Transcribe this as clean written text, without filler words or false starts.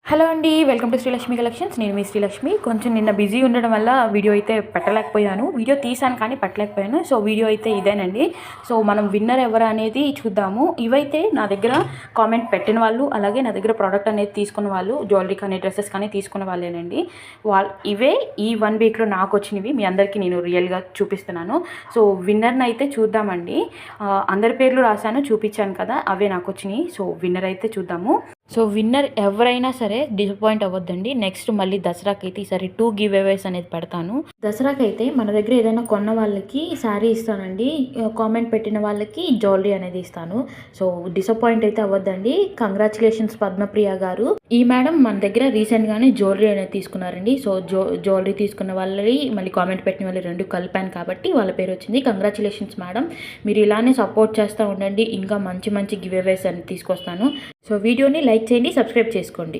Hello అండి, welcome to Srilakshmi collections. నేను మీ శ్రీలక్ష్మి. కొంచెం నిన్న బిజీ ఉండడం వల్ల వీడియో అయితే పెట్టలేకపోయాను. వీడియో తీసాను కానీ పెట్టలేకపోయాను. సో వీడియో అయితే ఇదేనండి. సో మనం విన్నర్ ఎవరు అనేది చూద్దాము. ఇవైతే నా దగ్గర కామెంట్ పెట్టిన వాళ్ళు, అలాగే నా దగ్గర ప్రోడక్ట్ అనేది తీసుకున్న వాళ్ళు, జ్యువెలరీ కానీ డ్రెస్సెస్ కానీ తీసుకున్న వాళ్ళేనండి. ఇవే ఈ 1 వీక్లో నాకు వచ్చినవి మీ అందరికీ నేను రియల్గా చూపిస్తున్నాను. సో విన్నర్ని అయితే చూద్దామండి. అందరి పేర్లు రాశాను, చూపించాను కదా, అవే నాకు వచ్చినాయి. సో విన్నర్ అయితే చూద్దాము. సో విన్నర్ ఎవరైనా సరే డిసప్పాయింట్ అవ్వద్దండి. నెక్స్ట్ మళ్ళీ దసరాకి అయితే ఈసారి 2 గివ్ అవేస్ అనేది పెడతాను. దసరాకి అయితే మన దగ్గర ఏదైనా కొన్న వాళ్ళకి శారీ ఇస్తానండి, కామెంట్ పెట్టిన వాళ్ళకి జ్యువెలరీ అనేది ఇస్తాను. సో డిసప్పాయింట్ అయితే అవ్వద్దండి. కంగ్రాచులేషన్స్ పద్మప్రియ గారు. ఈ మేడం మన దగ్గర రీసెంట్గానే జ్యువెలరీ అనేది తీసుకున్నారండి. సో జ్యువెలరీ తీసుకున్న వాళ్ళని మళ్ళీ కామెంట్ పెట్టిన వాళ్ళు 2 కలిపాను కాబట్టి వాళ్ళ పేరు వచ్చింది. Congratulations madam. మీరు ఇలానే సపోర్ట్ చేస్తూ ఉండండి. ఇంకా మంచి మంచి గివ్ అవేస్ అనేది తీసుకొస్తాను. సో వీడియోని లైక్ చేయండి, సబ్స్క్రైబ్ చేసుకోండి.